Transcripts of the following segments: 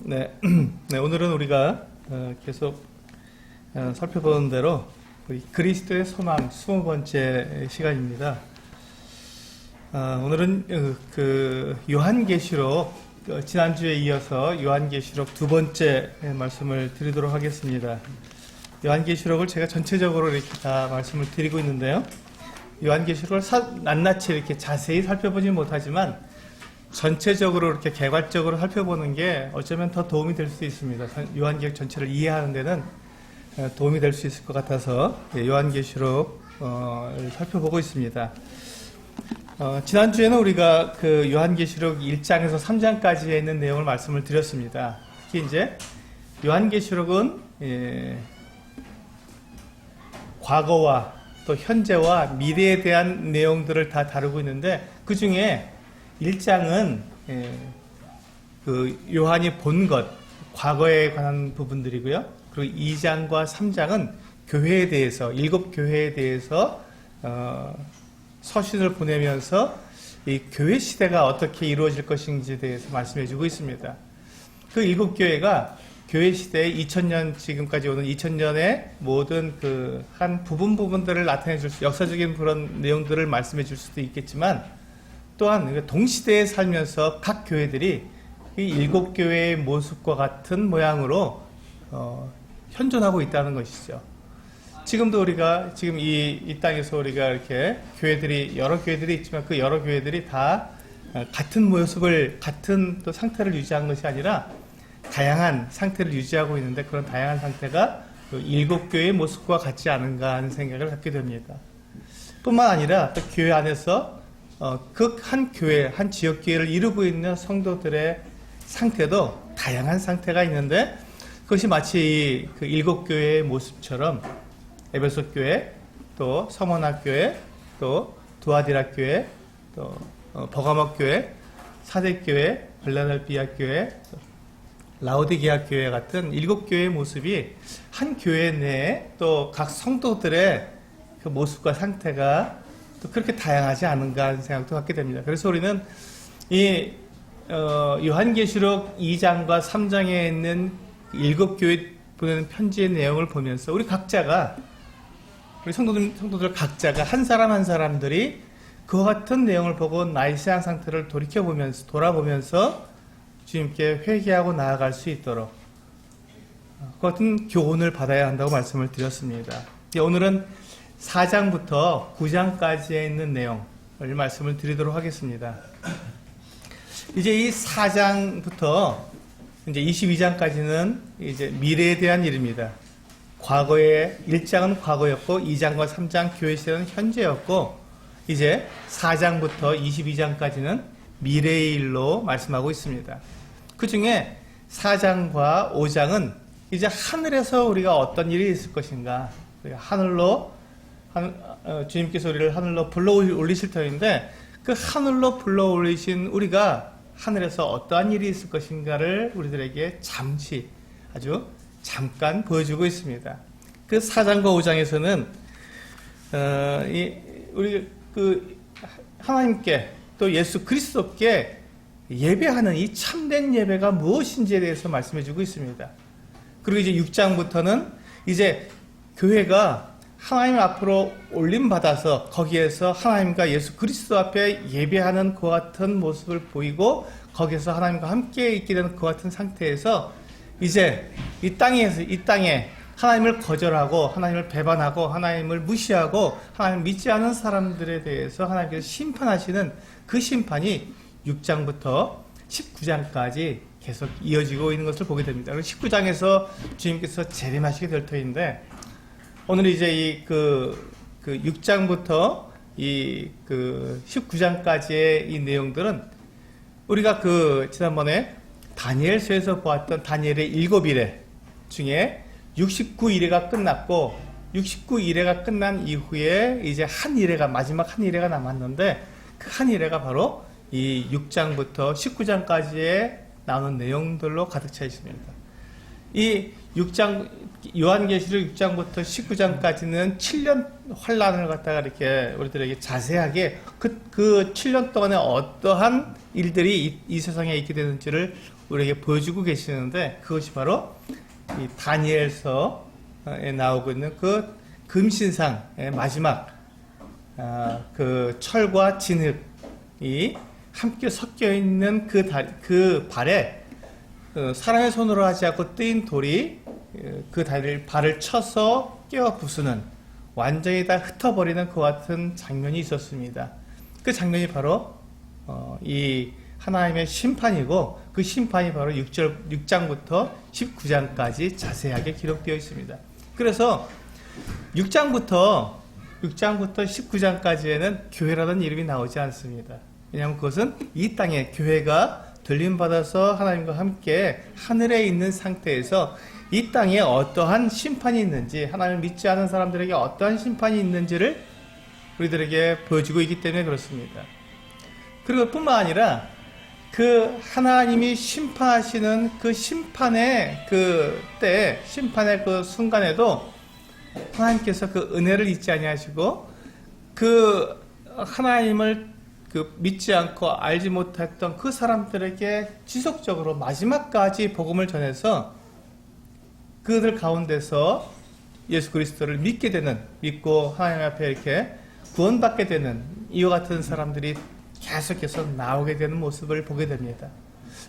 네, 네, 오늘은 우리가 계속 살펴보는 대로 우리 그리스도의 소망 20번째 시간입니다. 오늘은 그 요한계시록 지난주에 이어서 요한계시록 두 번째 말씀을 드리도록 하겠습니다. 요한계시록을 제가 전체적으로 이렇게 다 말씀을 드리고 있는데요. 요한계시록을 낱낱이 이렇게 자세히 살펴보지 못하지만 전체적으로 이렇게 개괄적으로 살펴보는 게 어쩌면 더 도움이 될 수 있습니다. 요한계시록 전체를 이해하는 데는 도움이 될 수 있을 것 같아서 요한계시록 살펴보고 있습니다. 지난주에는 우리가 그 요한계시록 1장에서 3장까지에 있는 내용을 말씀을 드렸습니다. 특히 이제 요한계시록은 과거와 또 현재와 미래에 대한 내용들을 다 다루고 있는데 그 중에 1장은 그 요한이 본 것, 과거에 관한 부분들이고요. 그리고 2장과 3장은 교회에 대해서, 7교회에 대해서 서신을 보내면서 이 교회 시대가 어떻게 이루어질 것인지에 대해서 말씀해 주고 있습니다. 그 7교회가 교회 시대의 2000년, 지금까지 오는 2000년의 모든 그 한 부분들을 나타내 줄 수, 역사적인 그런 내용들을 말씀해 줄 수도 있겠지만 또한 동시대에 살면서 각 교회들이 이 7교회의 모습과 같은 모양으로 현존하고 있다는 것이죠. 지금도 우리가 지금 이 땅에서 우리가 이렇게 교회들이 여러 교회들이 있지만 그 여러 교회들이 다 같은 모습을 같은 또 상태를 유지한 것이 아니라 다양한 상태를 유지하고 있는데 그런 다양한 상태가 7교회의 모습과 같지 않은가 하는 생각을 갖게 됩니다. 뿐만 아니라 또 교회 안에서 그 한 교회, 한 지역교회를 이루고 있는 성도들의 상태도 다양한 상태가 있는데 그것이 마치 그 7교회의 모습처럼 에베소 교회, 또 서머나 교회, 또 두아디라 교회, 또 버가모 교회, 사대 교회, 빌라델피아 교회, 라오디게아 교회 같은 7교회의 모습이 한 교회 내에 또 각 성도들의 그 모습과 상태가 또 그렇게 다양하지 않은가 하는 생각도 갖게 됩니다. 그래서 우리는 이 요한계시록 2장과 3장에 있는 7교회 보내는 편지의 내용을 보면서 우리 각자가 우리 성도들 각자가 한 사람 한 사람들이 그와 같은 내용을 보고 나의 신앙 상태를 돌아보면서 주님께 회개하고 나아갈 수 있도록 그 같은 교훈을 받아야 한다고 말씀을 드렸습니다. 오늘은 4장부터 9장까지에 있는 내용을 말씀을 드리도록 하겠습니다. 이제 이 4장부터 이제 22장까지는 이제 미래에 대한 일입니다. 과거에 1장은 과거였고 2장과 3장 교회 시대는 현재였고 이제 4장부터 22장까지는 미래의 일로 말씀하고 있습니다. 그 중에 4장과 5장은 이제 하늘에서 우리가 어떤 일이 있을 것인가, 주님께서 우리를 하늘로 불러 올리실 터인데 그 하늘로 불러 올리신 우리가 하늘에서 어떠한 일이 있을 것인가를 우리들에게 아주 잠깐 보여주고 있습니다. 그 4장과 5장에서는 우리 그 하나님께 또 예수 그리스도께 예배하는 이 참된 예배가 무엇인지에 대해서 말씀해주고 있습니다. 그리고 이제 6장부터는 이제 교회가 하나님 앞으로 올림받아서 거기에서 하나님과 예수 그리스도 앞에 예배하는 그 같은 모습을 보이고 거기에서 하나님과 함께 있게 되는 그 같은 상태에서 이제 이 땅에 하나님을 거절하고 하나님을 배반하고 하나님을 무시하고 하나님을 믿지 않은 사람들에 대해서 하나님께서 심판하시는 그 심판이 6장부터 19장까지 계속 이어지고 있는 것을 보게 됩니다. 그리고 19장에서 주님께서 재림하시게 될 터인데 오늘 이제 그 6장부터 그 19장까지의 이 내용들은 우리가 지난번에 다니엘서에서 보았던 다니엘의 7일에 중에 69일회가 끝났고 69일회가 끝난 이후에 이제 마지막 한 일회가 남았는데 그 한 일회가 바로 이 6장부터 19장까지의 나오는 내용들로 가득 차 있습니다. 이 6장, 요한계시록 6장부터 19장까지는 7년 환란을 갖다가 이렇게 우리들에게 자세하게 그 7년 동안에 어떠한 일들이 이 세상에 있게 되는지를 우리에게 보여주고 계시는데, 그것이 바로 이 다니엘서에 나오고 있는 그 금신상의 마지막 그 철과 진흙이 함께 섞여 있는 그 발에 사람의 손으로 하지 않고 뜨인 돌이 그 발을 쳐서 깨어 부수는, 완전히 다 흩어버리는 그 같은 장면이 있었습니다. 그 장면이 바로 이 하나님의 심판이고, 그 심판이 바로 6장부터 19장까지 자세하게 기록되어 있습니다. 그래서 6장부터 19장까지에는 교회라는 이름이 나오지 않습니다. 왜냐하면 그것은 이 땅에 교회가 들림받아서 하나님과 함께 하늘에 있는 상태에서 이 땅에 어떠한 심판이 있는지, 하나님을 믿지 않은 사람들에게 어떠한 심판이 있는지를 우리들에게 보여주고 있기 때문에 그렇습니다. 그리고 뿐만 아니라 그 하나님이 심판하시는 그 심판의 그 때, 심판의 그 순간에도 하나님께서 그 은혜를 잊지 아니하시고, 그 하나님을 믿지 않고 알지 못했던 그 사람들에게 지속적으로 마지막까지 복음을 전해서 그들 가운데서 예수 그리스도를 믿고 하나님 앞에 이렇게 구원받게 되는 이와 같은 사람들이 계속해서 나오게 되는 모습을 보게 됩니다.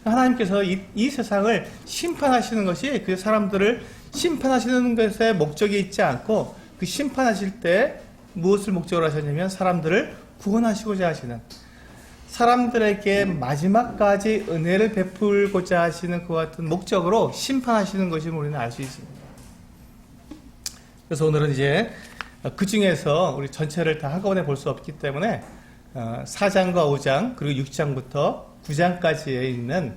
하나님께서 이 세상을 심판하시는 것이 그 사람들을 심판하시는 것에 목적이 있지 않고, 그 심판하실 때 무엇을 목적으로 하셨냐면 사람들을 구원하시고자 하시는, 사람들에게 마지막까지 은혜를 베풀고자 하시는 그 같은 목적으로 심판하시는 것임을 우리는 알 수 있습니다. 그래서 오늘은 이제 그 중에서 우리 전체를 다 한꺼번에 볼 수 없기 때문에 4장과 5장 그리고 6장부터 9장까지에 있는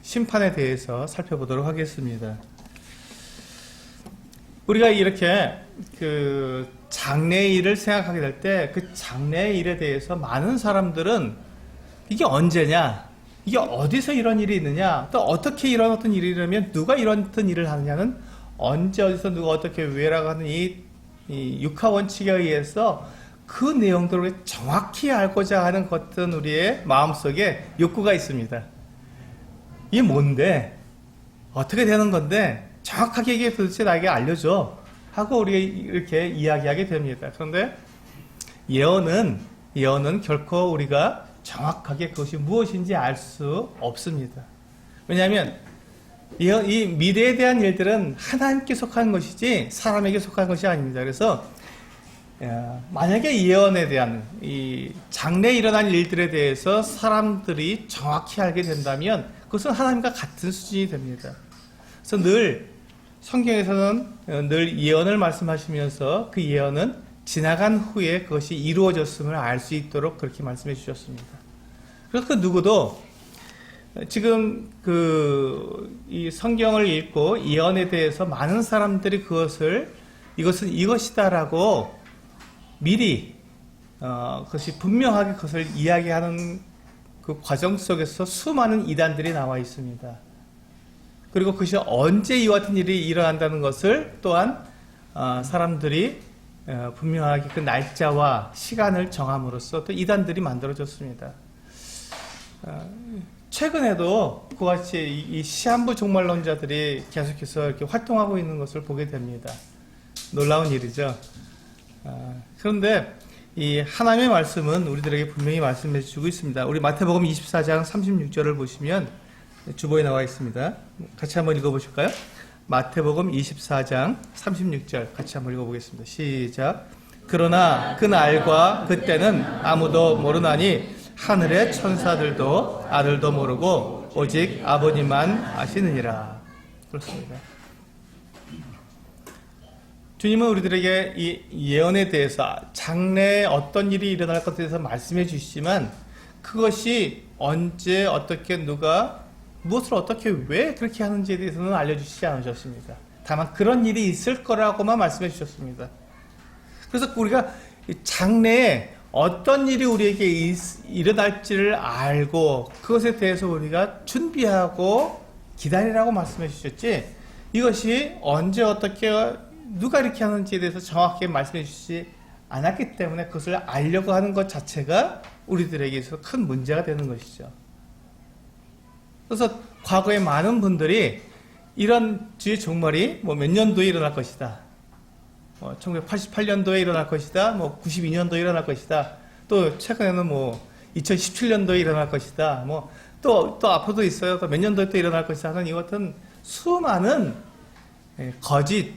심판에 대해서 살펴보도록 하겠습니다. 우리가 이렇게 그 장래의 일을 생각하게 될 때, 그 장래의 일에 대해서 많은 사람들은 이게 언제냐, 이게 어디서 이런 일이 있느냐, 또 어떻게 이런 어떤 일이 일어나면 누가 이런 어떤 일을 하느냐는, 언제 어디서 누가 어떻게 왜라고 하는 이 육하 원칙에 의해서 그 내용들을 정확히 알고자 하는 것은 우리의 마음속에 욕구가 있습니다. 이게 뭔데? 어떻게 되는 건데? 정확하게 이게 도대체 나에게 알려줘 하고 우리가 이렇게 이야기하게 됩니다. 그런데 예언은 결코 우리가 정확하게 그것이 무엇인지 알 수 없습니다. 왜냐하면 이 미래에 대한 일들은 하나님께 속한 것이지 사람에게 속한 것이 아닙니다. 그래서 만약에 예언에 대한 이 장래에 일어날 일들에 대해서 사람들이 정확히 알게 된다면 그것은 하나님과 같은 수준이 됩니다. 그래서 늘 성경에서는 늘 예언을 말씀하시면서 그 예언은 지나간 후에 그것이 이루어졌음을 알 수 있도록 그렇게 말씀해 주셨습니다. 그래서 그 누구도 지금 이 성경을 읽고 예언에 대해서 많은 사람들이 이것은 이것이다라고 미리 그것이 분명하게 그것을 이야기하는 그 과정 속에서 수많은 이단들이 나와 있습니다. 그리고 그것이 언제 이와 같은 일이 일어난다는 것을 또한 사람들이 분명하게 그 날짜와 시간을 정함으로써 또 이단들이 만들어졌습니다. 최근에도 그같이 이 시한부 종말론자들이 계속해서 이렇게 활동하고 있는 것을 보게 됩니다. 놀라운 일이죠. 그런데 이 하나님의 말씀은 우리들에게 분명히 말씀해 주고 있습니다. 우리 마태복음 24장 36절을 보시면 주보에 나와 있습니다. 같이 한번 읽어보실까요? 마태복음 24장 36절 같이 한번 읽어보겠습니다. 시작. 그러나 그 날과 그때는 아무도 모르나니 하늘의 천사들도 아들도 모르고 오직 아버님만 아시느니라. 그렇습니다. 주님은 우리들에게 이 예언에 대해서 장래에 어떤 일이 일어날 것에 대해서 말씀해 주시지만 그것이 언제 어떻게 누가 무엇을 어떻게 왜 그렇게 하는지에 대해서는 알려주시지 않으셨습니다. 다만 그런 일이 있을 거라고만 말씀해 주셨습니다. 그래서 우리가 장래에 어떤 일이 우리에게 일어날지를 알고 그것에 대해서 우리가 준비하고 기다리라고 말씀해 주셨지, 이것이 언제 어떻게 누가 이렇게 하는지에 대해서 정확하게 말씀해 주시지 않았기 때문에 그것을 알려고 하는 것 자체가 우리들에게 있어서 큰 문제가 되는 것이죠. 그래서 과거에 많은 분들이 이런 주의 종말이 뭐 몇 년도에 일어날 것이다. 1988년도에 일어날 것이다. 뭐 92년도에 일어날 것이다. 또 최근에는 뭐 2017년도에 일어날 것이다. 뭐 또 앞으로도 있어요. 또 몇 년도에 또 일어날 것이다 하는 이 같은 수많은 거짓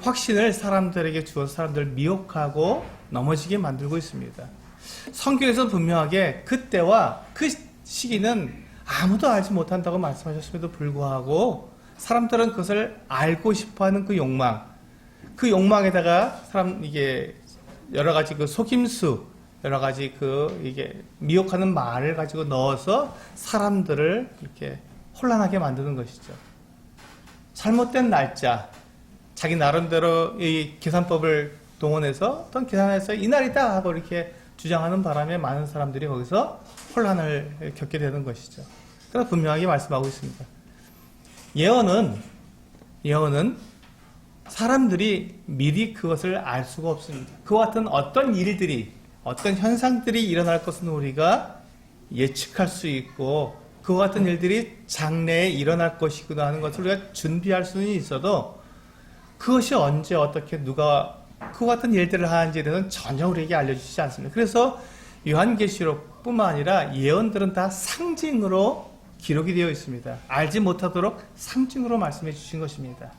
확신을 사람들에게 주어서 사람들을 미혹하고 넘어지게 만들고 있습니다. 성경에서 분명하게 그때와 그 시기는 아무도 알지 못한다고 말씀하셨음에도 불구하고 사람들은 그것을 알고 싶어하는 그 욕망에다가 이게 여러 가지 그 속임수, 여러 가지 이게 미혹하는 말을 가지고 넣어서 사람들을 이렇게 혼란하게 만드는 것이죠. 잘못된 날짜, 자기 나름대로 이 계산법을 동원해서 어떤 계산해서 이날이다 하고 이렇게 주장하는 바람에 많은 사람들이 거기서 혼란을 겪게 되는 것이죠. 그래서 분명하게 말씀하고 있습니다. 예언은 사람들이 미리 그것을 알 수가 없습니다. 그와 같은 어떤 일들이, 어떤 현상들이 일어날 것은 우리가 예측할 수 있고, 그와 같은 일들이 장래에 일어날 것이구나 하는 것을 우리가 준비할 수는 있어도, 그것이 언제 어떻게 누가 그와 같은 일들을 하는지에 대해서는 전혀 우리에게 알려주시지 않습니다. 그래서 요한계시록뿐만 아니라 예언들은 다 상징으로 기록이 되어 있습니다. 알지 못하도록 상징으로 말씀해 주신 것입니다.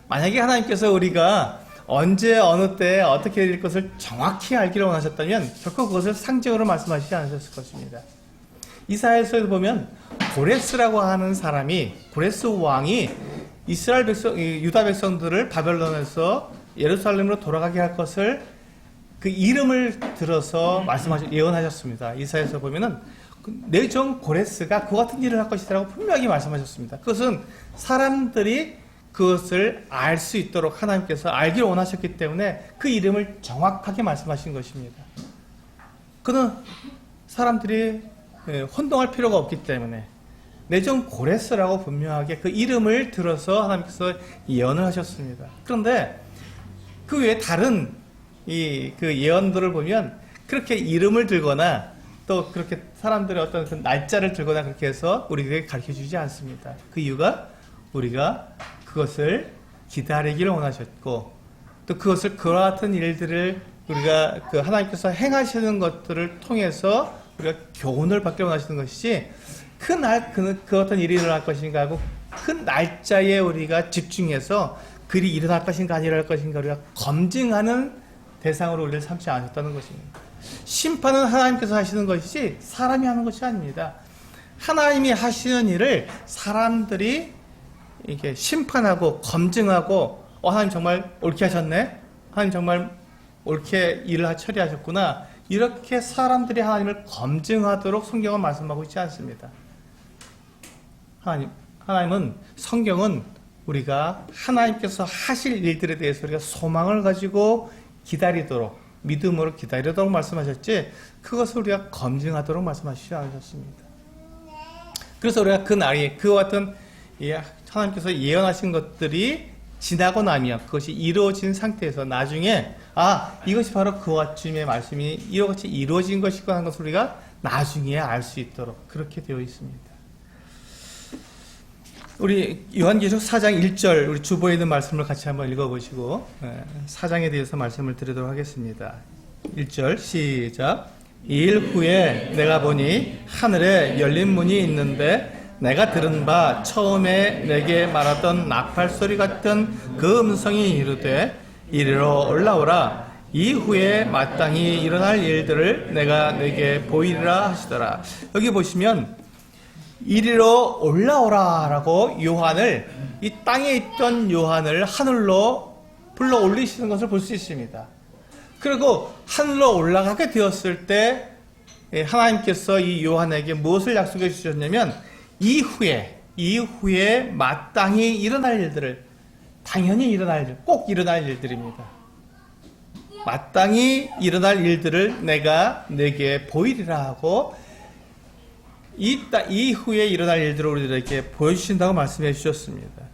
만약에 하나님께서 우리가 언제 어느 때에 어떻게 될 것을 정확히 알기를 원하셨다면 결코 그것을 상징으로 말씀하시지 않으셨을 것입니다. 이사야서에서 보면 고레스라고 하는 사람이, 고레스 왕이 이스라엘 백성, 유다 백성들을 바벨론에서 예루살렘으로 돌아가게 할 것을 그 이름을 들어서 예언하셨습니다. 이사야서 보면은 내 종 고레스가 그 같은 일을 할 것이라고 분명히 말씀하셨습니다. 그것은 사람들이 그것을 알 수 있도록 하나님께서 알기를 원하셨기 때문에 그 이름을 정확하게 말씀하신 것입니다. 그는 사람들이 혼동할 필요가 없기 때문에 내 종 고레스라고 분명하게 그 이름을 들어서 하나님께서 예언을 하셨습니다. 그런데 그 외에 다른 그 예언들을 보면 그렇게 이름을 들거나 또 그렇게 사람들의 어떤 그 날짜를 들거나 그렇게 해서 우리에게 가르쳐 주지 않습니다. 그 이유가 우리가 그것을 기다리기를 원하셨고, 또 그것을 그와 같은 일들을 우리가 그 하나님께서 행하시는 것들을 통해서 우리가 교훈을 받기를 원하시는 것이지, 그 어떤 일이 일어날 것인가 하고 그 날짜에 우리가 집중해서 그 일이 일어날 것인가 안 일어날 것인가 우리가 검증하는 대상으로 우리를 삼지 않으셨다는 것입니다. 심판은 하나님께서 하시는 것이지 사람이 하는 것이 아닙니다. 하나님이 하시는 일을 사람들이 이렇게 심판하고 검증하고, 하나님 정말 옳게 하셨네? 하나님 정말 옳게 일을 처리하셨구나. 이렇게 사람들이 하나님을 검증하도록 성경은 말씀하고 있지 않습니다. 하나님은, 성경은 우리가 하나님께서 하실 일들에 대해서 우리가 소망을 가지고 기다리도록, 믿음으로 기다리도록 말씀하셨지, 그것을 우리가 검증하도록 말씀하시지 않으셨습니다. 그래서 우리가 그 날이, 그와 같은 하나님께서 예언하신 것들이 지나고 나면, 그것이 이루어진 상태에서 나중에 이것이 바로 그와 같음의 말씀이 이렇게 이루어진 것이고 하는 것을 우리가 나중에 알 수 있도록 그렇게 되어 있습니다. 우리 요한계시록 4장 1절, 우리 주보에 있는 말씀을 같이 한번 읽어보시고 4장에 대해서 말씀을 드리도록 하겠습니다. 1절 시작. 2일 후에 내가 보니 하늘에 열린 문이 있는데, 내가 들은 바 처음에 내게 말하던 나팔 소리 같은 그 음성이 이르되 이리로 올라오라. 이후에 마땅히 일어날 일들을 내가 내게 보이리라 하시더라. 여기 보시면 이리로 올라오라 라고 요한을, 이 땅에 있던 요한을 하늘로 불러 올리시는 것을 볼 수 있습니다. 그리고 하늘로 올라가게 되었을 때 하나님께서 이 요한에게 무엇을 약속해 주셨냐면, 이후에 마땅히 일어날 일들을, 당연히 일어날 일, 꼭 일어날 일들입니다. 마땅히 일어날 일들을 내가 내게 보이리라 하고, 이후에 일어날 일들을 우리들에게 보여주신다고 말씀해 주셨습니다.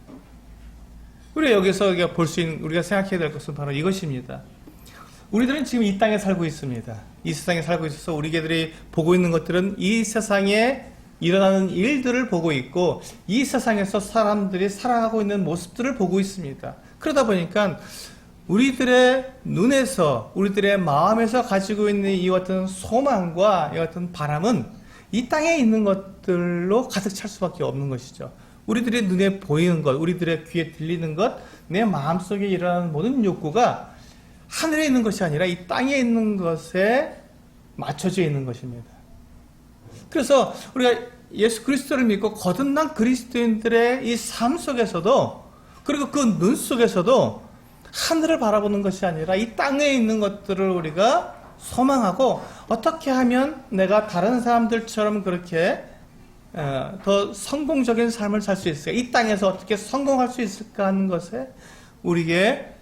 우리가 여기서 우리가 볼 수 있는, 우리가 생각해야 될 것은 바로 이것입니다. 우리들은 지금 이 땅에 살고 있습니다. 이 세상에 살고 있어서 우리들이 보고 있는 것들은 이 세상의 일어나는 일들을 보고 있고 이 세상에서 사람들이 살아가고 있는 모습들을 보고 있습니다. 그러다 보니까 우리들의 눈에서 우리들의 마음에서 가지고 있는 이 같은 소망과 이 같은 바람은 이 땅에 있는 것들로 가득 찰 수밖에 없는 것이죠. 우리들의 눈에 보이는 것, 우리들의 귀에 들리는 것, 내 마음속에 일어나는 모든 욕구가 하늘에 있는 것이 아니라 이 땅에 있는 것에 맞춰져 있는 것입니다. 그래서 우리가 예수 그리스도를 믿고 거듭난 그리스도인들의 이 삶 속에서도, 그리고 그 눈 속에서도 하늘을 바라보는 것이 아니라 이 땅에 있는 것들을 우리가 소망하고, 어떻게 하면 내가 다른 사람들처럼 그렇게 더 성공적인 삶을 살 수 있을까, 이 땅에서 어떻게 성공할 수 있을까 하는 것에 우리의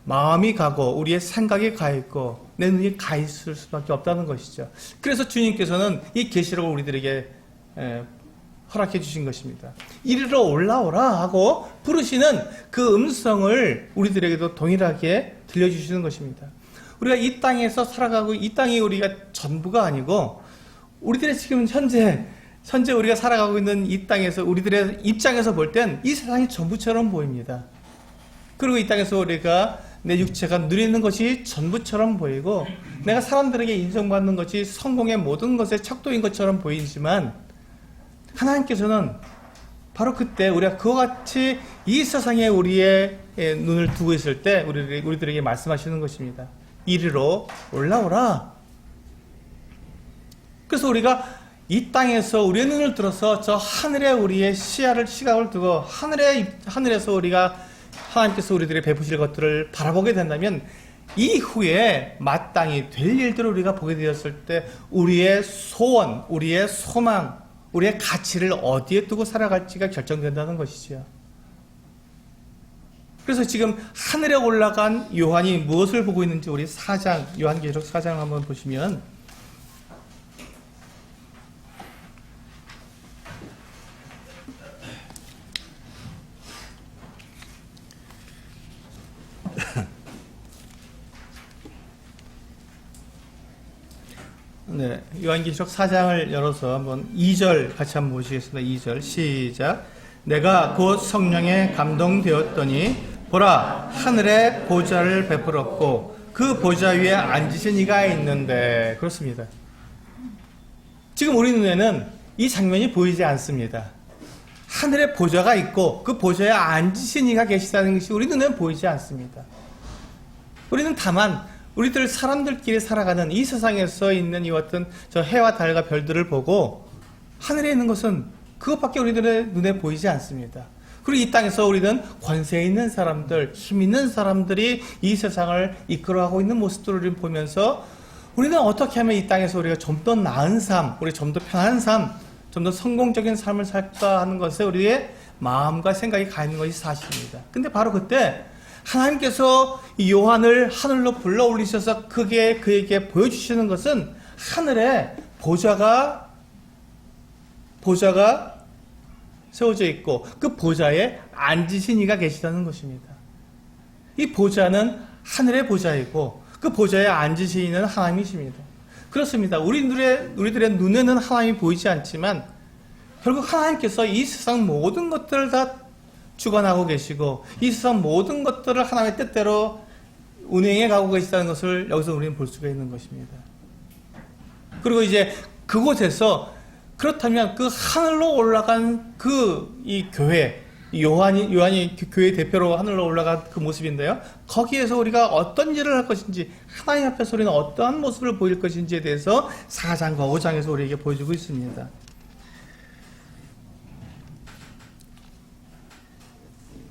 마음이 가고 우리의 생각이 가 있고 내 눈이 가 있을 수밖에 없다는 것이죠. 그래서 주님께서는 이 계시록을 우리들에게 허락해 주신 것입니다. 이리로 올라오라 하고 부르시는 그 음성을 우리들에게도 동일하게 들려주시는 것입니다. 우리가 이 땅에서 살아가고 이 땅이 우리가 전부가 아니고, 우리들의 지금 현재 우리가 살아가고 있는 이 땅에서 우리들의 입장에서 볼 땐 이 세상이 전부처럼 보입니다. 그리고 이 땅에서 우리가 내 육체가 누리는 것이 전부처럼 보이고, 내가 사람들에게 인정받는 것이 성공의 모든 것의 척도인 것처럼 보이지만, 하나님께서는 바로 그때 우리가 그와 같이 이 세상에 우리의 눈을 두고 있을 때 우리들에게 말씀하시는 것입니다. 이리로 올라오라. 그래서 우리가 이 땅에서 우리의 눈을 들어서 저 하늘에 우리의 시각을 두고 하늘에서 우리가 하나님께서 우리들이 베푸실 것들을 바라보게 된다면, 이후에 마땅히 될 일들을 우리가 보게 되었을 때 우리의 소원, 우리의 소망, 우리의 가치를 어디에 두고 살아갈지가 결정된다는 것이지요. 그래서 지금 하늘에 올라간 요한이 무엇을 보고 있는지 우리 4장, 요한계시록 4장을 한번 보시면, 네, 요한계시록 4장을 열어서 한번 2절 같이 한번 보시겠습니다. 2절 시작. 내가 곧 성령에 감동되었더니 보라, 하늘에 보좌를 베풀었고 그 보좌 위에 앉으신 이가 있는데. 그렇습니다. 지금 우리 눈에는 이 장면이 보이지 않습니다. 하늘에 보좌가 있고 그 보좌에 앉으신 이가 계시다는 것이 우리 눈에는 보이지 않습니다. 우리는 다만 우리들 사람들끼리 살아가는 이 세상에서 있는 이 같은 저 해와 달과 별들을 보고, 하늘에 있는 것은 그것밖에 우리들의 눈에 보이지 않습니다. 그리고 이 땅에서 우리는 권세 있는 사람들, 힘 있는 사람들이 이 세상을 이끌어가고 있는 모습들을 보면서 우리는 어떻게 하면 이 땅에서 우리가 좀 더 나은 삶, 우리 좀 더 편한 삶, 좀 더 성공적인 삶을 살까 하는 것에 우리의 마음과 생각이 가 있는 것이 사실입니다. 근데 바로 그때 하나님께서 이 요한을 하늘로 불러 올리셔서 그에게 보여주시는 것은 하늘에 보좌가 세워져 있고 그 보좌에 앉으신 이가 계시다는 것입니다. 이 보좌는 하늘의 보좌이고 그 보좌에 앉으신 이는 하나님이십니다. 그렇습니다. 우리들의 눈에는 하나님이 보이지 않지만 결국 하나님께서 이 세상 모든 것들을 다 주관하고 계시고 이 세상 모든 것들을 하나님의 뜻대로 운행해 가고 계시다는 것을 여기서 우리는 볼 수가 있는 것입니다. 그리고 이제 그곳에서, 그렇다면 그 하늘로 올라간 이 교회, 요한이 교회 대표로 하늘로 올라간 그 모습인데요. 거기에서 우리가 어떤 일을 할 것인지, 하나님 앞에서 우리는 어떠한 모습을 보일 것인지에 대해서 4장과 5장에서 우리에게 보여주고 있습니다.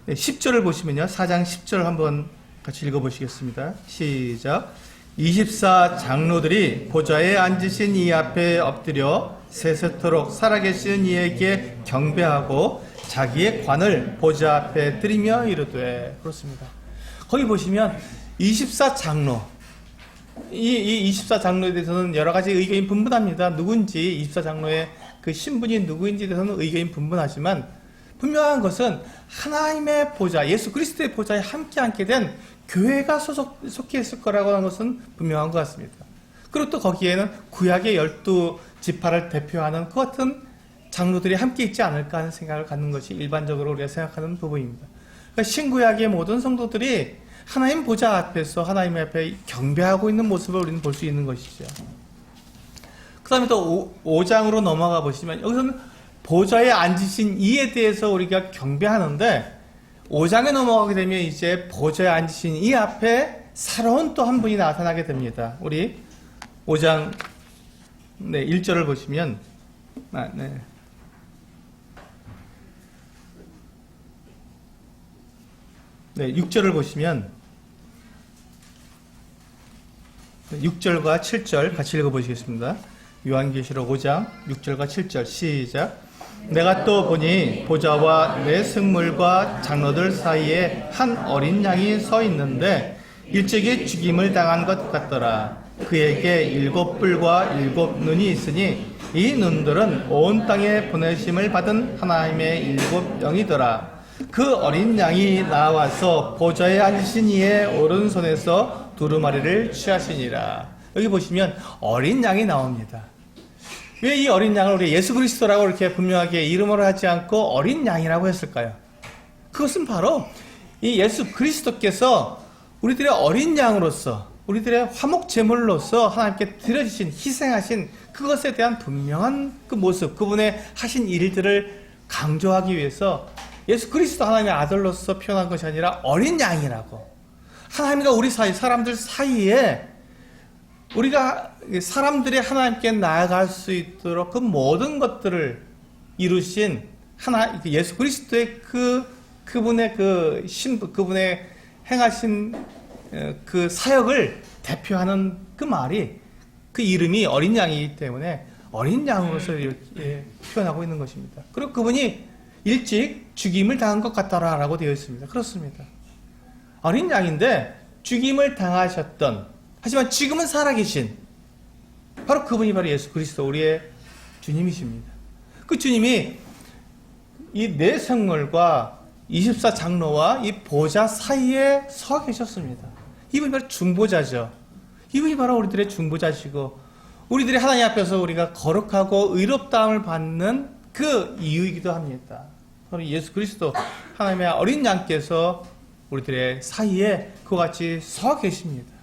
네, 10절을 보시면요. 4장 10절 한번 같이 읽어보시겠습니다. 시작. 24 장로들이 보좌에 앉으신 이 앞에 엎드려 세세토록 살아계신 이에게 경배하고 자기의 관을 보좌 앞에 드리며 이르되. 그렇습니다. 거기 보시면 24 장로, 이 24 장로에 대해서는 여러 가지 의견이 분분합니다. 누군지, 24 장로의 그 신분이 누구인지에 대해서는 의견이 분분하지만 분명한 것은 하나님의 보좌, 예수 그리스도의 보좌에 함께 앉게 된 교회가 속해 있을 거라고 하는 것은 분명한 것 같습니다. 그리고 또 거기에는 구약의 12지파를 대표하는 그 같은 장로들이 함께 있지 않을까 하는 생각을 갖는 것이 일반적으로 우리가 생각하는 부분입니다. 그러니까 신구약의 모든 성도들이 하나님 보좌 앞에서 하나님 앞에 경배하고 있는 모습을 우리는 볼 수 있는 것이죠. 그 다음에 또 5장으로 넘어가 보시면 여기서는 보좌에 앉으신 이에 대해서 우리가 경배하는데 5장에 넘어가게 되면 이제 보좌에 앉으신 이 앞에 새로운 또 한 분이 나타나게 됩니다. 우리 5장 1절을 보시면 네. 6절을 보시면 6절과 7절 같이 읽어보시겠습니다. 요한계시록 5장 6절과 7절 시작. 내가 또 보니 보좌와 내 승물과 장로들 사이에 한 어린 양이 서 있는데 일찍이 죽임을 당한 것 같더라. 그에게 7뿔과 7눈이 있으니 이 눈들은 온 땅에 보내심을 받은 하나님의 7영이더라. 그 어린 양이 나와서 보좌에 앉으신 이의 오른손에서 두루마리를 취하시니라. 여기 보시면 어린 양이 나옵니다. 왜 이 어린 양을 우리 예수 그리스도라고 이렇게 분명하게 이름으로 하지 않고 어린 양이라고 했을까요? 그것은 바로 이 예수 그리스도께서 우리들의 어린 양으로서 우리들의 화목 제물로서 하나님께 드려주신 희생하신 그것에 대한 분명한 그 모습, 그분의 하신 일들을 강조하기 위해서 예수 그리스도 하나님의 아들로서 표현한 것이 아니라 어린 양이라고, 하나님과 우리 사이, 사람들 사이에 우리가 사람들이 하나님께 나아갈 수 있도록 그 모든 것들을 이루신 예수 그리스도의 그분의 그 신부, 그분의 행하신 그 사역을 대표하는 그 말이, 그 이름이 어린 양이기 때문에 어린 양으로서 표현하고 있는 것입니다. 그리고 그분이 일찍 죽임을 당한 것 같더라라고 되어 있습니다. 그렇습니다. 어린 양인데 죽임을 당하셨던, 하지만 지금은 살아계신 바로 그분이 바로 예수 그리스도 우리의 주님이십니다. 그 주님이 이 네 성물과 24 장로와 이 보좌 사이에 서 계셨습니다. 이분이 바로 중보자죠. 이분이 바로 우리들의 중보자시고 우리들이 하나님 앞에서 우리가 거룩하고 의롭다함을 받는 그 이유이기도 합니다. 바로 예수 그리스도 하나님의 어린 양께서 우리들의 사이에 그와 같이 서 계십니다.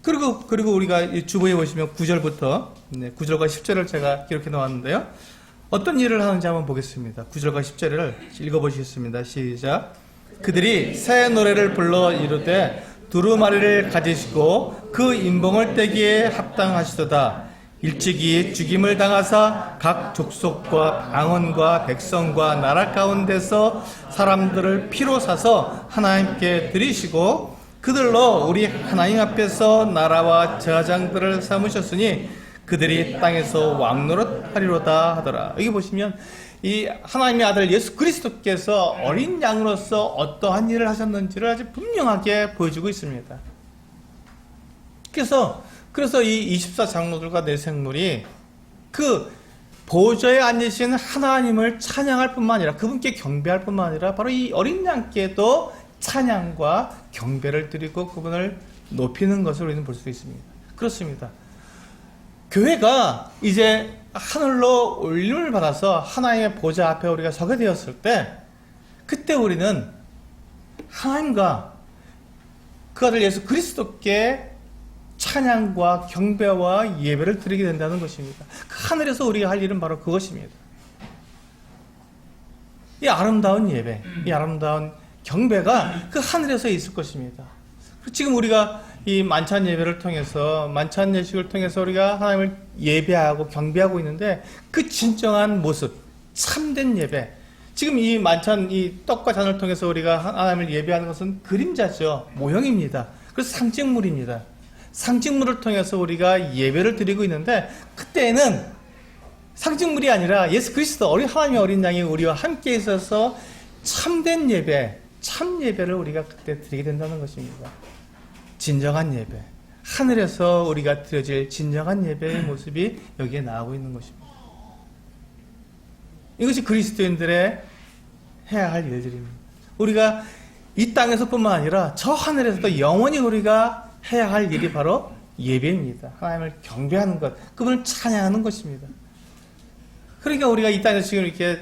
그리고 우리가 주보에 보시면 9절부터 9절과 10절을 제가 기록해 놓았는데요. 어떤 일을 하는지 한번 보겠습니다. 9절과 10절을 읽어보시겠습니다. 시작. 그들이 새 노래를 불러 이르되 두루마리를 가지시고 그 인봉을 떼기에 합당하시도다. 일찍이 죽임을 당하사 각 족속과 방언과 백성과 나라 가운데서 사람들을 피로 사서 하나님께 드리시고 그들로 우리 하나님 앞에서 나라와 제사장들을 삼으셨으니 그들이 땅에서 왕노릇 하리로다 하더라. 여기 보시면 이 하나님의 아들 예수 그리스도께서 어린 양으로서 어떠한 일을 하셨는지를 아주 분명하게 보여주고 있습니다. 그래서 이 24 장로들과 네 생물이 그 보좌에 앉으신 하나님을 찬양할 뿐만 아니라 그분께 경배할 뿐만 아니라 바로 이 어린 양께도 찬양과 경배를 드리고 그분을 높이는 것을 우리는 볼 수 있습니다. 그렇습니다. 교회가 이제 하늘로 올림을 받아서 하나님의 보좌 앞에 우리가 서게 되었을 때 그때 우리는 하나님과 그 아들 예수 그리스도께 찬양과 경배와 예배를 드리게 된다는 것입니다. 그 하늘에서 우리가 할 일은 바로 그것입니다. 이 아름다운 예배, 이 아름다운 경배가 그 하늘에서 있을 것입니다. 지금 우리가 이 만찬 예배를 통해서, 만찬 예식을 통해서 우리가 하나님을 예배하고 경배하고 있는데 그 진정한 모습, 참된 예배, 지금 이 만찬, 이 떡과 잔을 통해서 우리가 하나님을 예배하는 것은 그림자죠. 모형입니다. 그래서 상징물입니다. 상징물을 통해서 우리가 예배를 드리고 있는데 그때는 상징물이 아니라 예수 그리스도 어린 하나님의 어린 양이 우리와 함께 있어서 참된 예배, 참 예배를 우리가 그때 드리게 된다는 것입니다. 진정한 예배, 하늘에서 우리가 드려질 진정한 예배의 모습이 여기에 나오고 있는 것입니다. 이것이 그리스도인들의 해야 할 일들입니다. 우리가 이 땅에서뿐만 아니라 저 하늘에서도 영원히 우리가 해야 할 일이 바로 예배입니다. 하나님을 경배하는 것, 그분을 찬양하는 것입니다. 그러니까 우리가 이 땅에서 지금 이렇게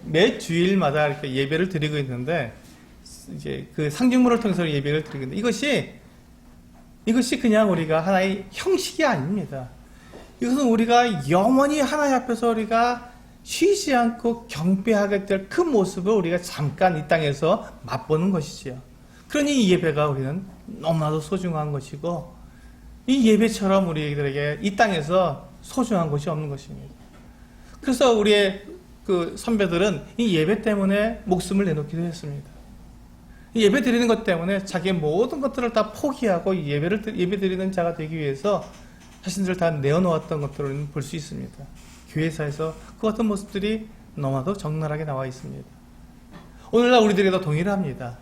매 주일마다 이렇게 예배를 드리고 있는데, 이제 그 상징물을 통해서 예배를 드리고 있는데, 이것이 그냥 우리가 하나의 형식이 아닙니다. 이것은 우리가 영원히 하나님 앞에서 우리가 쉬지 않고 경배하게 될 그 모습을 우리가 잠깐 이 땅에서 맛보는 것이지요. 그러니 이 예배가 우리는 너무나도 소중한 것이고, 이 예배처럼 우리들에게 이 땅에서 소중한 것이 없는 것입니다. 그래서 우리의 그 선배들은 이 예배 때문에 목숨을 내놓기도 했습니다. 이 예배 드리는 것 때문에 자기의 모든 것들을 다 포기하고 예배 드리는 자가 되기 위해서 자신들을 다 내어놓았던 것들을 볼 수 있습니다. 교회사에서 그 같은 모습들이 너무나도 적나라하게 나와 있습니다. 오늘날 우리들에게도 동일합니다.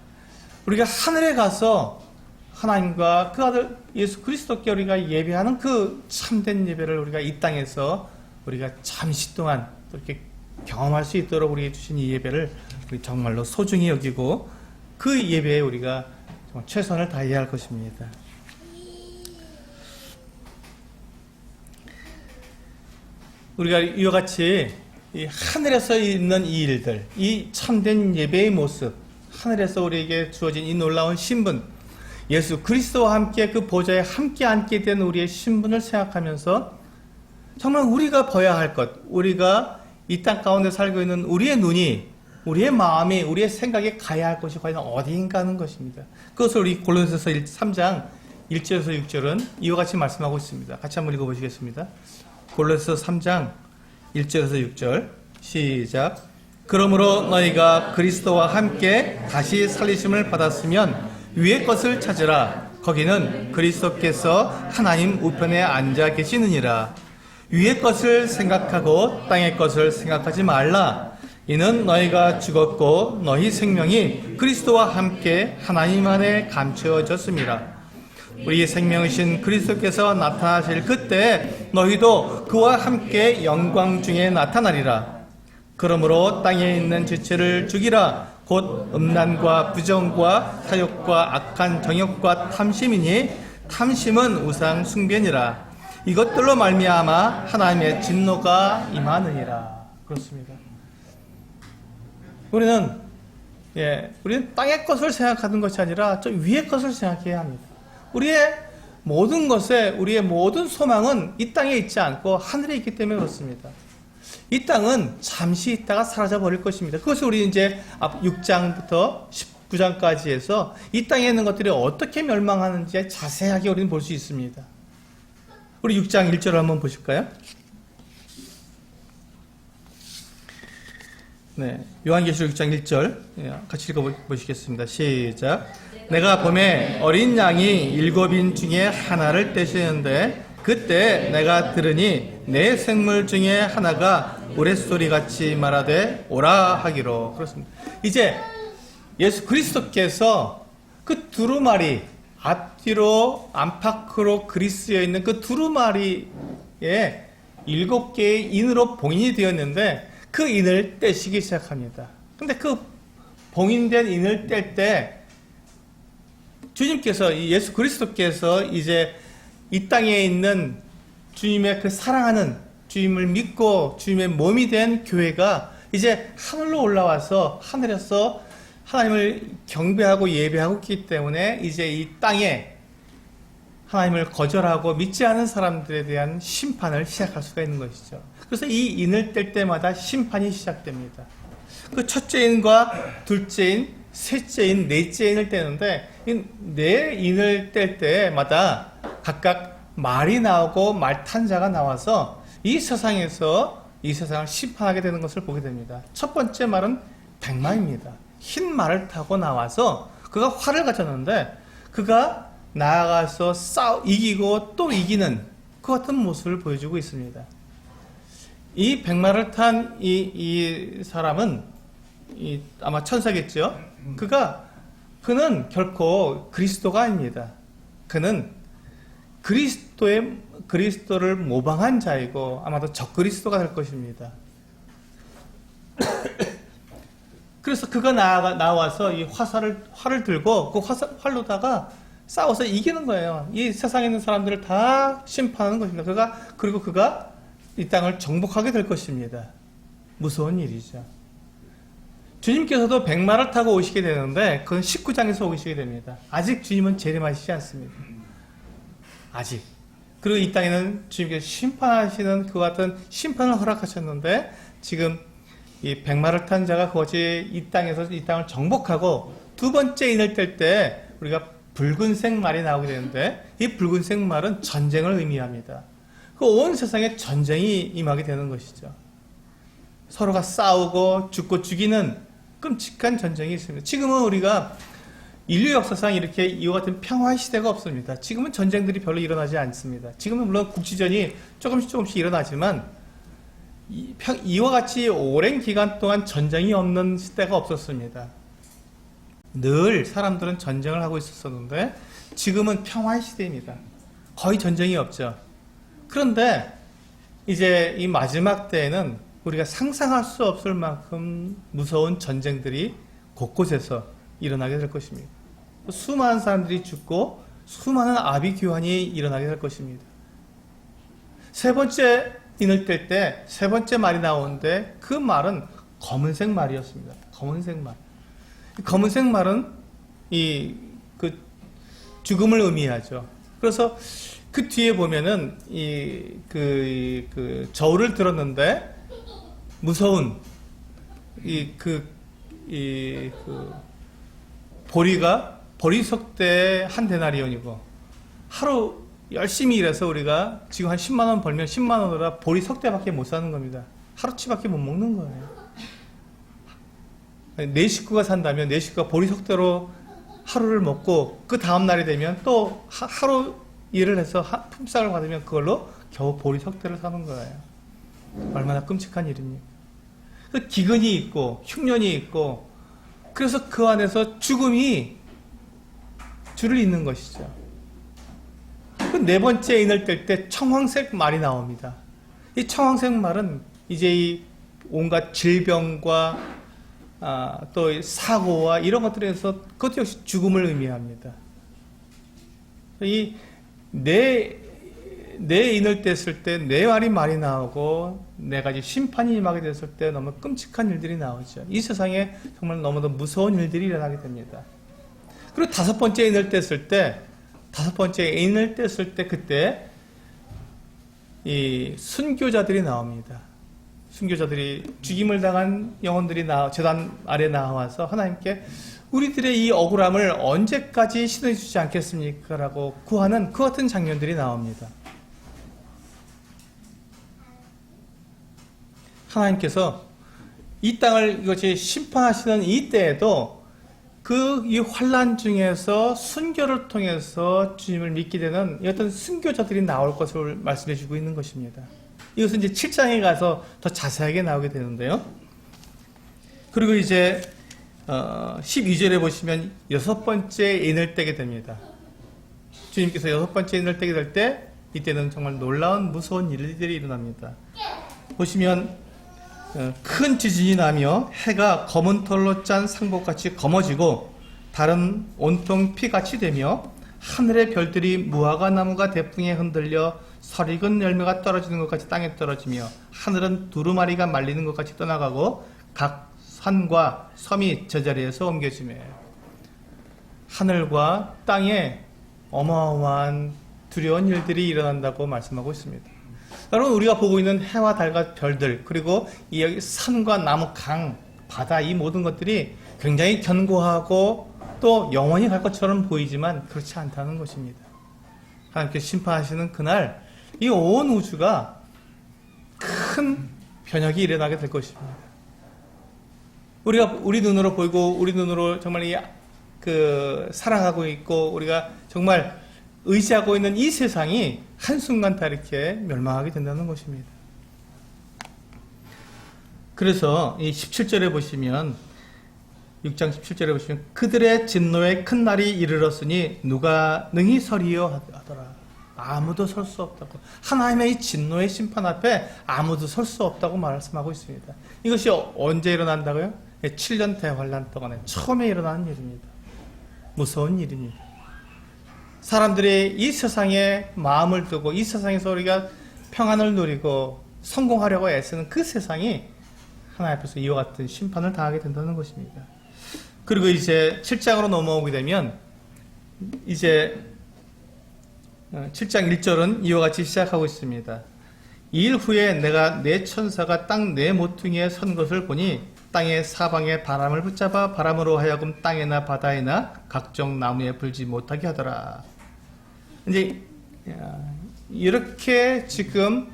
우리가 하늘에 가서 하나님과 그 아들 예수 그리스도께 우리가 예배하는 그 참된 예배를 우리가 이 땅에서 우리가 잠시 동안 이렇게 경험할 수 있도록 우리에게 주신 이 예배를 우리 정말로 소중히 여기고 그 예배에 우리가 정말 최선을 다해야 할 것입니다. 우리가 이와 같이 이 하늘에서 있는 이 일들, 이 참된 예배의 모습, 하늘에서 우리에게 주어진 이 놀라운 신분, 예수 그리스도와 함께 그 보좌에 함께 앉게 된 우리의 신분을 생각하면서 정말 우리가 봐야 할 것, 우리가 이 땅 가운데 살고 있는 우리의 눈이, 우리의 마음이, 우리의 생각에 가야 할 곳이 과연 어디인가 하는 것입니다. 그것을 우리 골로새서 3장 1절에서 6절은 이와 같이 말씀하고 있습니다. 같이 한번 읽어보시겠습니다. 골로새서 3장 1절에서 6절 시작. 그러므로 너희가 그리스도와 함께 다시 살리심을 받았으면 위의 것을 찾으라. 거기는 그리스도께서 하나님 우편에 앉아 계시느니라. 위의 것을 생각하고 땅의 것을 생각하지 말라. 이는 너희가 죽었고 너희 생명이 그리스도와 함께 하나님 안에 감추어졌습니다. 우리 생명이신 그리스도께서 나타나실 그때 너희도 그와 함께 영광 중에 나타나리라. 그러므로 땅에 있는 지체를 죽이라. 곧 음란과 부정과 탐욕과 악한 정욕과 탐심이니 탐심은 우상 숭배니라. 이것들로 말미암아 하나님의 진노가 임하느니라. 그렇습니다. 우리는 땅의 것을 생각하는 것이 아니라 저 위의 것을 생각해야 합니다. 우리의 모든 것에 우리의 모든 소망은 이 땅에 있지 않고 하늘에 있기 때문에 그렇습니다. 이 땅은 잠시 있다가 사라져 버릴 것입니다. 그것을 우리 이제 앞 6장부터 19장까지 해서 이 땅에 있는 것들이 어떻게 멸망하는지 자세하게 우리는 볼 수 있습니다. 우리 6장 1절을 한번 보실까요? 네, 요한계시록 6장 1절 같이 읽어보시겠습니다. 시작. 내가 봄에 어린 양이 7인 중에 하나를 떼시는데 그때 내가 들으니 내 생물 중에 하나가 우레소리같이 말하되 오라 하기로. 그렇습니다. 이제 예수 그리스도께서 그 두루마리 앞뒤로 안팎으로 그리스에 있는 그 두루마리에 7개의 인으로 봉인이 되었는데 그 인을 떼시기 시작합니다. 근데 그 봉인된 인을 뗄 때 주님께서 예수 그리스도께서 이제 이 땅에 있는 주님의 그 사랑하는 주님을 믿고 주님의 몸이 된 교회가 이제 하늘로 올라와서 하늘에서 하나님을 경배하고 예배하고 있기 때문에 이제 이 땅에 하나님을 거절하고 믿지 않은 사람들에 대한 심판을 시작할 수가 있는 것이죠. 그래서 이 인을 뗄 때마다 심판이 시작됩니다. 그 첫째 인과 둘째 인, 셋째 인, 넷째 인을 떼는데 이 네 인을 뗄 때마다 각각 말이 나오고 말 탄 자가 나와서 이 세상에서 이 세상을 심판하게 되는 것을 보게 됩니다. 첫 번째 말은 백마입니다. 흰 말을 타고 나와서 그가 활을 가졌는데 그가 나아가서 이기고 또 이기는 그 같은 모습을 보여주고 있습니다. 이 백마를 탄 이 사람은 아마 천사겠죠. 그는 결코 그리스도가 아닙니다. 그는 그리스도를 모방한 자이고 아마도 적그리스도가 될 것입니다. 그래서 그가 나와서 이 활을 들고 그 활로다가 싸워서 이기는 거예요. 이 세상에 있는 사람들을 다 심판하는 것입니다. 그리고 그가 이 땅을 정복하게 될 것입니다. 무서운 일이죠. 주님께서도 백마를 타고 오시게 되는데 그건 19장에서 오시게 됩니다. 아직 주님은 재림하시지 않습니다. 아직. 그리고 이 땅에는 주님께서 심판하시는 그 같은 심판을 허락하셨는데 지금 이 백마를 탄 자가 그것이 이 땅에서 이 땅을 정복하고 두 번째 인을 뗄 때 우리가 붉은색 말이 나오게 되는데 이 붉은색 말은 전쟁을 의미합니다. 그 온 세상에 전쟁이 임하게 되는 것이죠. 서로가 싸우고 죽고 죽이는 끔찍한 전쟁이 있습니다. 지금은 우리가 인류 역사상 이렇게 이와 같은 평화의 시대가 없습니다. 지금은 전쟁들이 별로 일어나지 않습니다. 지금은 물론 국지전이 조금씩 일어나지만 이와 같이 오랜 기간 동안 전쟁이 없는 시대가 없었습니다. 늘 사람들은 전쟁을 하고 있었는데 지금은 평화의 시대입니다. 거의 전쟁이 없죠. 그런데 이제 이 마지막 때에는 우리가 상상할 수 없을 만큼 무서운 전쟁들이 곳곳에서 일어나게 될 것입니다. 수많은 사람들이 죽고 수많은 아비 규환이 일어나게 될 것입니다. 세 번째 인을 뗄 때 세 번째 말이 나오는데 그 말은 검은색 말이었습니다. 검은색 말. 검은색 말은 그 죽음을 의미하죠. 그래서 그 뒤에 보면은 그 저울을 들었는데 무서운 보리석대 한 데나리온이고 하루 열심히 일해서 우리가 지금 한 10만 원 벌면 10만 원으로 보리석대밖에 못 사는 겁니다. 하루치밖에 못 먹는 거예요. 내 식구가 산다면 내 식구가 보리석대로 하루를 먹고 그 다음 날이 되면 또 하루 일을 해서 품삯을 받으면 그걸로 겨우 보리석대를 사는 거예요. 얼마나 끔찍한 일입니까? 기근이 있고 흉년이 있고 그래서 그 안에서 죽음이 줄을 잇는 것이죠. 그 네 번째 인을 뗄 때 청황색 말이 나옵니다. 이 청황색 말은 이제 이 온갖 질병과 또 사고와 이런 것들에서 그것 역시 죽음을 의미합니다. 이 네 인을 뗐을 때 네 마리 말이 나오고 네 가지 심판이 임하게 됐을 때 너무 끔찍한 일들이 나오죠. 이 세상에 정말 너무도 무서운 일들이 일어나게 됩니다. 그리고 다섯 번째 인을 뗐을 때 그때 이 순교자들이 나옵니다. 순교자들이 죽임을 당한 영혼들이 제단 아래 나와서 하나님께 우리들의 이 억울함을 언제까지 신어주지 않겠습니까? 라고 구하는 그 같은 장면들이 나옵니다. 하나님께서 이 땅을 이것이 심판하시는 이 때에도 이 환난 중에서 순교를 통해서 주님을 믿게 되는 어떤 순교자들이 나올 것을 말씀해 주고 있는 것입니다. 이것은 이제 7장에 가서 더 자세하게 나오게 되는데요. 그리고 이제 12절에 보시면 여섯 번째 인을 떼게 됩니다. 주님께서 여섯 번째 인을 떼게 될 때 이때는 정말 놀라운 무서운 일들이 일어납니다. 보시면 큰 지진이 나며 해가 검은 털로 짠 상복같이 검어지고 달은 온통 피같이 되며 하늘의 별들이 무화과 나무가 대풍에 흔들려 설익은 열매가 떨어지는 것 같이 땅에 떨어지며 하늘은 두루마리가 말리는 것 같이 떠나가고 각 산과 섬이 제자리에서 옮겨지며 하늘과 땅에 어마어마한 두려운 일들이 일어난다고 말씀하고 있습니다. 여러분, 우리가 보고 있는 해와 달과 별들, 그리고 이 산과 나무, 강, 바다, 이 모든 것들이 굉장히 견고하고 또 영원히 갈 것처럼 보이지만 그렇지 않다는 것입니다. 하나님께서 심판하시는 그날 이 온 우주가 큰 변혁이 일어나게 될 것입니다. 우리 눈으로 보이고 우리 눈으로 정말 사랑하고 있고 우리가 정말 의지하고 있는 이 세상이 한순간 다 이렇게 멸망하게 된다는 것입니다. 그래서 이 17절에 보시면 6장 17절에 보시면 그들의 진노의 큰 날이 이르렀으니 누가 능히 서리요 하더라. 아무도 설 수 없다고. 하나님의 이 진노의 심판 앞에 아무도 설 수 없다고 말씀하고 있습니다. 이것이 언제 일어난다고요? 7년 대환란 동안에 처음에 일어나는 일입니다. 무서운 일입니다. 사람들이 이 세상에 마음을 두고 이 세상에서 우리가 평안을 누리고 성공하려고 애쓰는 그 세상이 하나님 앞에서 이와 같은 심판을 당하게 된다는 것입니다. 그리고 이제 7장으로 넘어오게 되면 이제 7장 1절은 이와 같이 시작하고 있습니다. 이 일 후에 내가 내 천사가 땅 네 모퉁이에 선 것을 보니 땅의 사방에 바람을 붙잡아 바람으로 하여금 땅에나 바다에나 각종 나무에 불지 못하게 하더라. 이제 이렇게 지금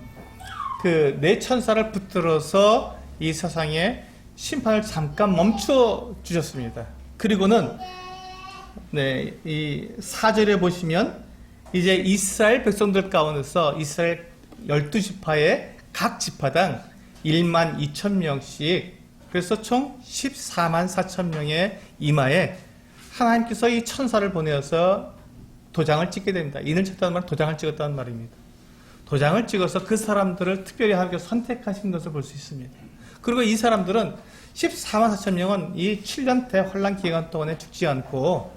그 네 천사를 붙들어서 이 세상에 심판을 잠깐 멈춰 주셨습니다. 그리고는 이 4절에 보시면 이제 이스라엘 백성들 가운데서 이스라엘 12지파의 각 지파당 1만 2천 명씩, 그래서 총 14만 4천 명의 이마에 하나님께서 이 천사를 보내어서 도장을 찍게 됩니다. 인을 쳤다는 말은 도장을 찍었다는 말입니다. 도장을 찍어서 그 사람들을 특별히 하나님께서 선택하신 것을 볼 수 있습니다. 그리고 이 사람들은 14만 4천 명은 이 7년 대환란 기간 동안에 죽지 않고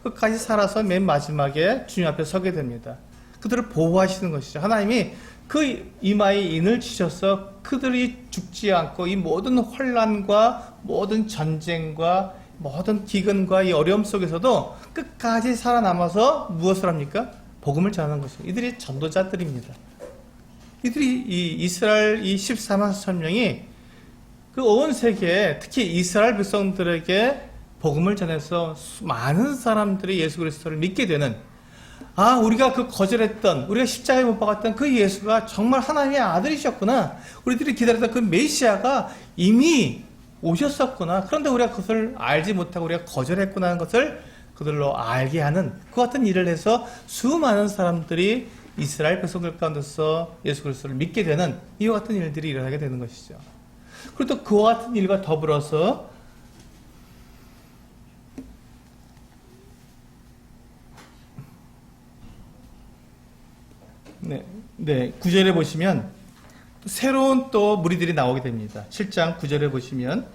끝까지 살아서 맨 마지막에 주님 앞에 서게 됩니다. 그들을 보호하시는 것이죠. 하나님이 그 이마에 인을 치셔서 그들이 죽지 않고 이 모든 환란과 모든 전쟁과 모든 기근과 이 어려움 속에서도 끝까지 살아남아서 무엇을 합니까? 복음을 전하는 것이죠. 이들이 전도자들입니다. 이들이 이 이스라엘 이 14만 4천 명이 그 온 세계에 특히 이스라엘 백성들에게 복음을 전해서 많은 사람들이 예수 그리스도를 믿게 되는, 우리가 그 거절했던, 우리가 십자가에 못 박았던 그 예수가 정말 하나님의 아들이셨구나. 우리들이 기다렸던 그 메시아가 이미 오셨었구나. 그런데 우리가 그것을 알지 못하고 우리가 거절했구나 하는 것을 그들로 알게 하는 그 같은 일을 해서 수많은 사람들이 이스라엘 백성들 가운데서 예수 그리스도를 믿게 되는 이와 같은 일들이 일어나게 되는 것이죠. 그리고 또 그와 같은 일과 더불어서 네, 9절에 보시면 새로운 또 무리들이 나오게 됩니다. 7장 9절에 보시면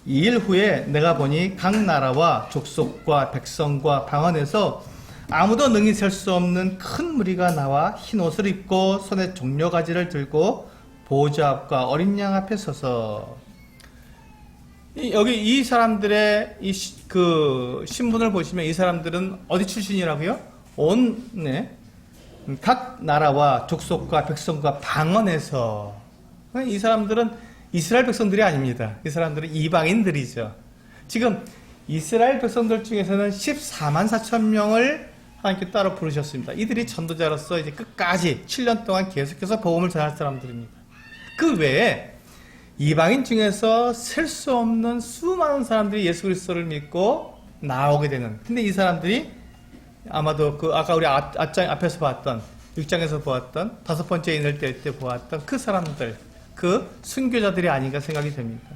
이 일 후에 내가 보니 각 나라와 족속과 백성과 방언에서 아무도 능히 셀 수 없는 큰 무리가 나와 흰 옷을 입고 손에 종려가지를 들고 보좌 앞과 어린 양 앞에 서서, 여기 이 사람들의 그 신분을 보시면 이 사람들은 어디 출신이라고요? 각 나라와 족속과 백성과 방언에서, 이 사람들은 이스라엘 백성들이 아닙니다. 이 사람들은 이방인들이죠. 지금 이스라엘 백성들 중에서는 14만 4천 명을 하나님께 따로 부르셨습니다. 이들이 전도자로서 이제 끝까지 7년 동안 계속해서 복음을 전할 사람들입니다. 그 외에 이방인 중에서 셀 수 없는 수많은 사람들이 예수 그리스도를 믿고 나오게 되는, 근데 이 사람들이 아마도 아까 우리 앞에서 봤던 6장에서 보았던 5번째 인을 뗄 때 보았던 그 사람들, 그 순교자들이 아닌가 생각이 됩니다.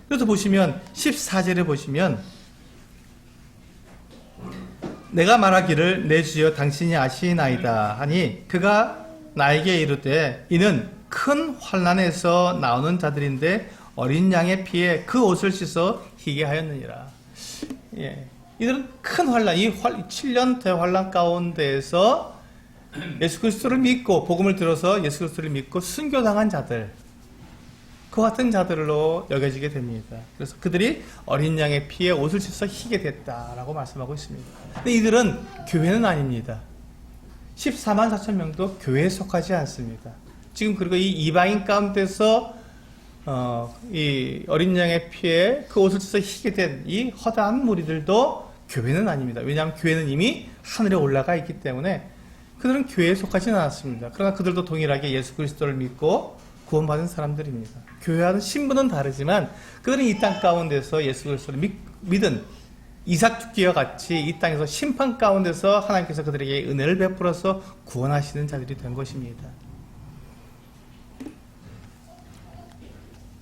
그래서 보시면 14절에 보시면 내가 말하기를 내 주여 당신이 아시나이다 하니 그가 나에게 이르되 이는 큰 환난에서 나오는 자들인데 어린 양의 피에 그 옷을 씻어 희게 하였느니라. 이들은 큰 환난, 이 7년 대환난 가운데에서 예수 그리스도를 믿고 복음을 들어서 예수 그리스도를 믿고 순교당한 자들, 그 같은 자들로 여겨지게 됩니다. 그래서 그들이 어린 양의 피에 옷을 씻어 희게 됐다라고 말씀하고 있습니다. 근데 이들은 교회는 아닙니다. 14만 4천 명도 교회에 속하지 않습니다. 지금 그리고 이 이방인 가운데서 이 어린 양의 피에 그 옷을 씻어 희게 된 이 허다한 무리들도 교회는 아닙니다. 왜냐하면 교회는 이미 하늘에 올라가 있기 때문에 그들은 교회에 속하지는 않았습니다. 그러나 그들도 동일하게 예수 그리스도를 믿고 구원받은 사람들입니다. 교회와는 신분은 다르지만 그들은 이 땅 가운데서 예수 그리스도를 믿은 이삭 죽기와 같이 이 땅에서 심판 가운데서 하나님께서 그들에게 은혜를 베풀어서 구원하시는 자들이 된 것입니다.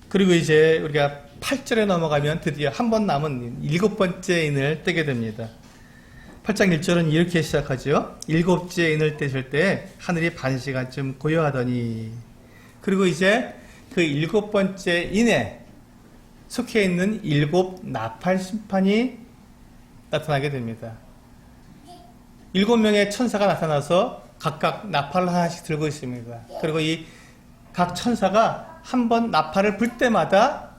그리고 이제 우리가 8절에 넘어가면 드디어 한 번 남은 7번째 인을 떼게 됩니다. 8장 1절은 이렇게 시작하죠. 7째 인을 떼실 때 하늘이 반 시간쯤 고요하더니, 그리고 이제 그 7번째 인에 속해 있는 7 나팔 심판이 나타나게 됩니다. 7명의 천사가 나타나서 각각 나팔을 하나씩 들고 있습니다. 그리고 이 각 천사가 한 번 나팔을 불 때마다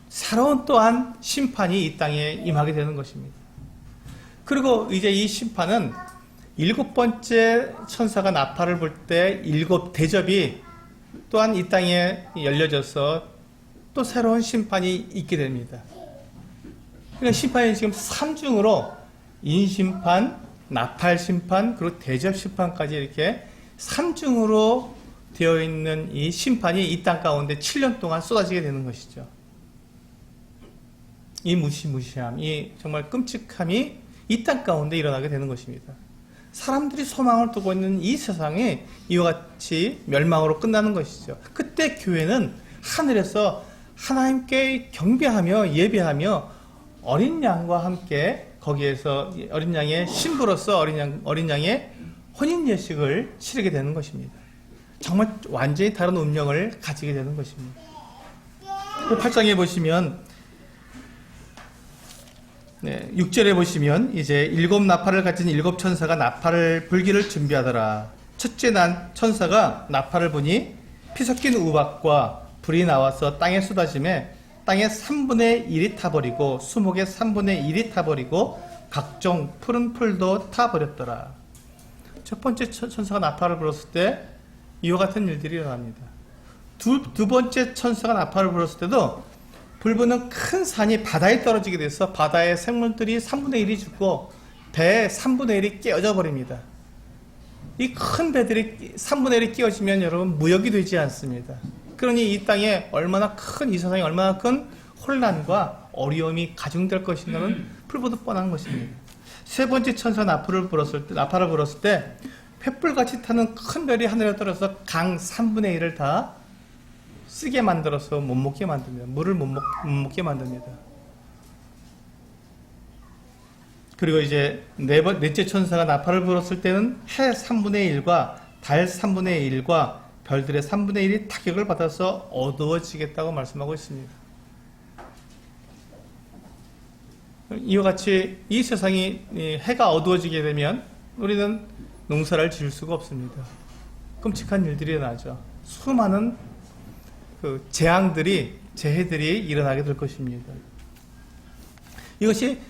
새로운 또한 심판이 이 땅에 임하게 되는 것입니다. 그리고 이제 이 심판은 7번째 천사가 나팔을 불 때 7대접이 또한 이 땅에 열려져서 또 새로운 심판이 있게 됩니다. 그러니까 심판이 지금 3중으로 인심판, 나팔심판, 그리고 대접심판까지 이렇게 3중으로 되어 있는 이 심판이 이 땅 가운데 7년 동안 쏟아지게 되는 것이죠. 이 무시무시함, 이 정말 끔찍함이 이 땅 가운데 일어나게 되는 것입니다. 사람들이 소망을 두고 있는 이 세상이 이와 같이 멸망으로 끝나는 것이죠. 그때 교회는 하늘에서 하나님께 경배하며 예배하며 어린 양과 함께 거기에서 어린 양의 신부로서 어린 양의 혼인 예식을 치르게 되는 것입니다. 정말 완전히 다른 운명을 가지게 되는 것입니다. 8장에 보시면 6절에 보시면 이제 7 나팔을 가진 7 천사가 나팔을 불기를 준비하더라. 첫째 천사가 나팔을 부니 피 섞인 우박과 불이 나와서 땅에 쏟아짐에 땅의 3분의 1이 타버리고 수목의 3분의 1이 타버리고 각종 푸른 풀도 타버렸더라. 첫 번째 천사가 나팔을 불었을 때 이와 같은 일들이 일어납니다. 두 번째 천사가 나팔을 불었을 때도 불부는 큰 산이 바다에 떨어지게 돼서 바다의 생물들이 3분의 1이 죽고 배의 3분의 1이 깨어져 버립니다. 이 큰 배들이 3분의 1이 깨어지면 여러분 무역이 되지 않습니다. 그러니 이 땅에 얼마나 큰, 이 세상에 얼마나 큰 혼란과 어려움이 가중될 것인가는 불보듯 뻔한 것입니다. 세 번째 천사 나팔을 불었을 때 횃불같이 타는 큰 별이 하늘에 떨어져서 강 3분의 1을 다 쓰게 만들어서 못 먹게 만듭니다. 물을 못 먹게 만듭니다. 그리고 이제 넷째 천사가 나팔을 불었을 때는 해 3분의 1과 달 3분의 1과 별들의 3분의 1이 타격을 받아서 어두워지겠다고 말씀하고 있습니다. 이와 같이 이 세상이 해가 어두워지게 되면 우리는 농사를 지을 수가 없습니다. 끔찍한 일들이 일어나죠. 수많은 재해들이 일어나게 될 것입니다. 이것이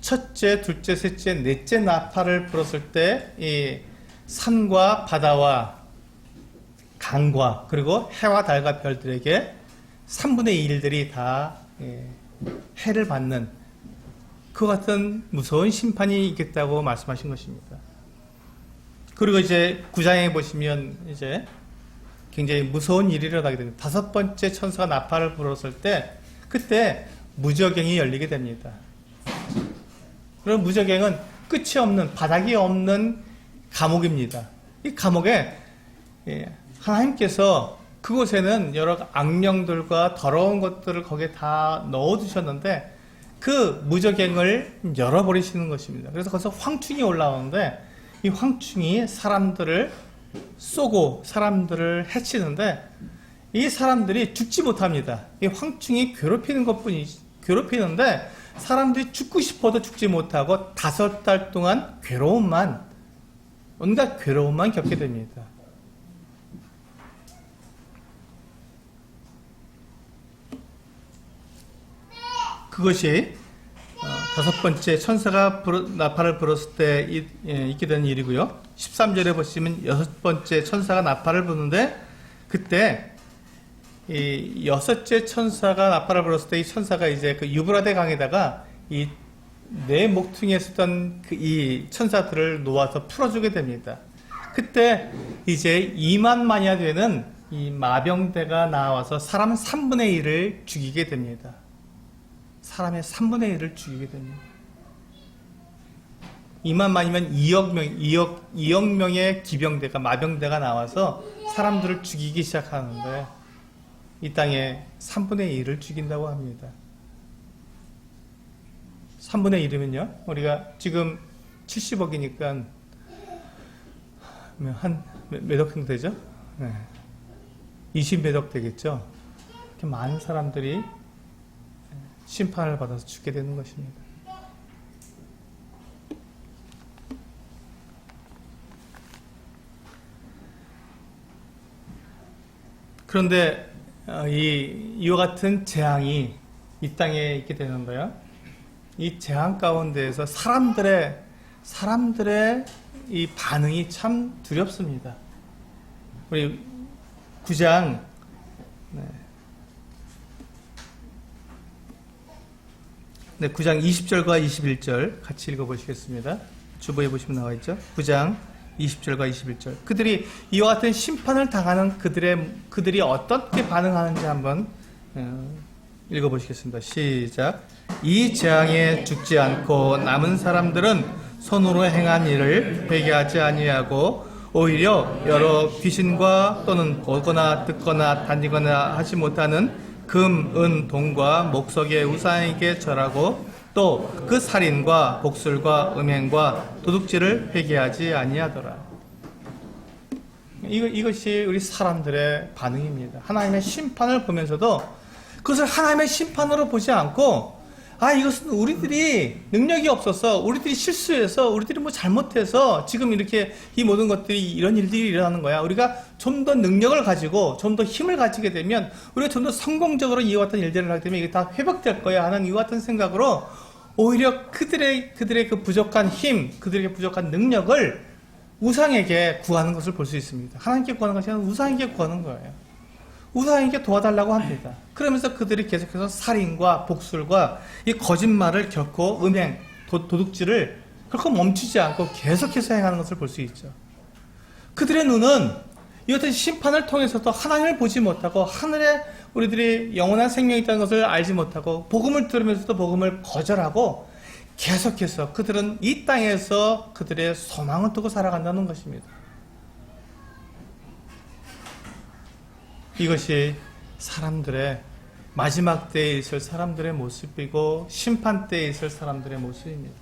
첫째, 둘째, 셋째, 넷째 나팔을 불었을 때 이 산과 바다와 강과 그리고 해와 달과 별들에게 3분의 1들이 다 해를 받는 그 같은 무서운 심판이 있겠다고 말씀하신 것입니다. 그리고 이제 9장에 보시면 이제 굉장히 무서운 일이 일어나게 됩니다. 5번째 천사가 나팔을 불었을 때 그때 무저갱이 열리게 됩니다. 그럼 무저갱은 끝이 없는 바닥이 없는 감옥입니다. 이 감옥에 하나님께서 그곳에는 여러 악령들과 더러운 것들을 거기에 다 넣어두셨는데 그 무저갱을 열어버리시는 것입니다. 그래서 거기서 황충이 올라오는데 이 황충이 사람들을 쏘고 사람들을 해치는데 이 사람들이 죽지 못합니다. 이 황충이 괴롭히는데 사람들이 죽고 싶어도 죽지 못하고 5달 동안 온갖 괴로움만 겪게 됩니다. 그것이 5번째 천사가 나팔을 불었을 때 있게 된 일이고요. 13절에 보시면 6번째 천사가 나팔을 부는데 그때 이 6째 천사가 나팔을 불었을 때 이 천사가 이제 그 유브라데 강에다가 이 네 목퉁이에 있었던 이 천사들을 놓아서 풀어주게 됩니다. 그때 이제 2만만이나 되는 이 마병대가 나와서 사람 3분의 1을 죽이게 됩니다. 사람의 3분의 1을 죽이게 됩니다. 2만만이면 2억 명의 기병대가, 마병대가 나와서 사람들을 죽이기 시작하는데 이 땅에 3분의 1을 죽인다고 합니다. 3분의 1이면요, 우리가 지금 70억이니까 한 몇 억 정도 되죠? 네. 20몇 억 되겠죠? 이렇게 많은 사람들이 심판을 받아서 죽게 되는 것입니다. 그런데 이와 같은 재앙이 이 땅에 있게 되는 거예요. 이 재앙 가운데에서 사람들의 이 반응이 참 두렵습니다. 우리 9장 네, 9장 20절과 21절 같이 읽어보시겠습니다. 주보에 보시면 나와 있죠. 9장 20절과 21절. 그들이 이와 같은 심판을 당하는 그들이 어떻게 반응하는지 한번 읽어보시겠습니다. 시작. 이 재앙에 죽지 않고 남은 사람들은 손으로 행한 일을 회개하지 아니하고 오히려 여러 귀신과 또는 보거나 듣거나 다니거나 하지 못하는 금, 은, 동과 목석의 우상에게 절하고 또 그 살인과 복술과 음행과 도둑질을 회개하지 아니하더라. 이것이 우리 사람들의 반응입니다. 하나님의 심판을 보면서도 그것을 하나님의 심판으로 보지 않고 이것은 우리들이 능력이 없어서 우리들이 실수해서 우리들이 뭐 잘못해서 지금 이렇게 이 모든 것들이 이런 일들이 일어나는 거야. 우리가 좀 더 능력을 가지고 좀 더 힘을 가지게 되면 우리가 좀 더 성공적으로 이와 같은 일들을 하게 되면 이게 다 회복될 거야 하는 이와 같은 생각으로 오히려 그들의 그 부족한 힘, 그들에게 부족한 능력을 우상에게 구하는 것을 볼 수 있습니다. 하나님께 구하는 것이 아니라 우상에게 구하는 거예요. 우상에게 도와달라고 합니다. 그러면서 그들이 계속해서 살인과 복술과 이 거짓말을 결코 음행, 도둑질을 결코 멈추지 않고 계속해서 행하는 것을 볼 수 있죠. 그들의 눈은 이 같은 심판을 통해서도 하나님을 보지 못하고 하늘에 우리들이 영원한 생명이 있다는 것을 알지 못하고 복음을 들으면서도 복음을 거절하고 계속해서 그들은 이 땅에서 그들의 소망을 두고 살아간다는 것입니다. 이것이 사람들의 마지막 때에 있을 사람들의 모습이고 심판 때에 있을 사람들의 모습입니다.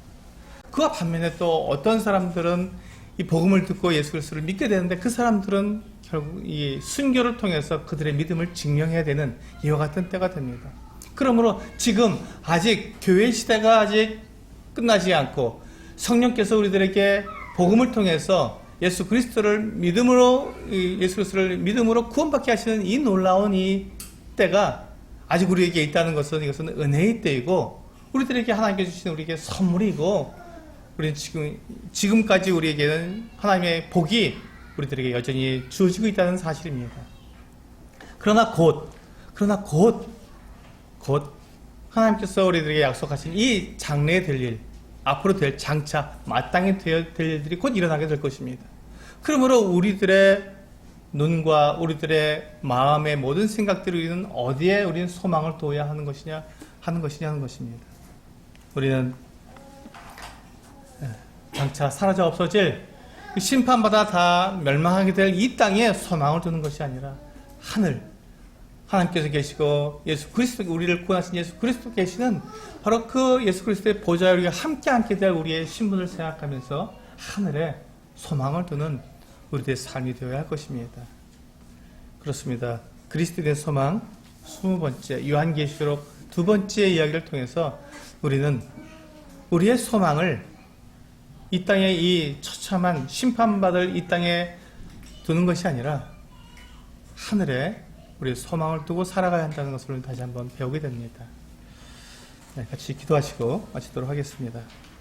그와 반면에 또 어떤 사람들은 이 복음을 듣고 예수 그리스도를 믿게 되는데 그 사람들은 결국 이 순교를 통해서 그들의 믿음을 증명해야 되는 이와 같은 때가 됩니다. 그러므로 지금 아직 교회 시대가 아직 끝나지 않고 성령께서 우리들에게 복음을 통해서 예수 그리스도를 믿음으로 구원받게 하시는 이 놀라운 이 때가 아직 우리에게 있다는 것은 이것은 은혜의 때이고 우리들에게 하나님께 주신 우리에게 선물이고 우리는 지금까지 우리에게는 하나님의 복이 우리들에게 여전히 주어지고 있다는 사실입니다. 그러나 곧 하나님께서 우리들에게 약속하신 이 장래에 될 일, 앞으로 될 장차 마땅히 될 일들이 곧 일어나게 될 것입니다. 그러므로 우리들의 눈과 우리들의 마음의 모든 생각들을 우리는 어디에 우리는 소망을 둬야 하는 것이냐는 것입니다. 우리는 장차 사라져 없어질 심판받아 다 멸망하게 될 이 땅에 소망을 두는 것이 아니라 하나님께서 계시고 예수 그리스도 우리를 구원하신 예수 그리스도 계시는 바로 그 예수 그리스도의 보좌에 우리가 함께 앉게 될 우리의 신분을 생각하면서 하늘에 소망을 두는 우리들의 삶이 되어야 할 것입니다. 그렇습니다. 그리스도의 소망 20번째 요한계시록 2번째 이야기를 통해서 우리는 우리의 소망을 이 땅에 이 처참한 심판받을 이 땅에 두는 것이 아니라 하늘에 우리의 소망을 두고 살아가야 한다는 것을 다시 한번 배우게 됩니다. 같이 기도하시고 마치도록 하겠습니다.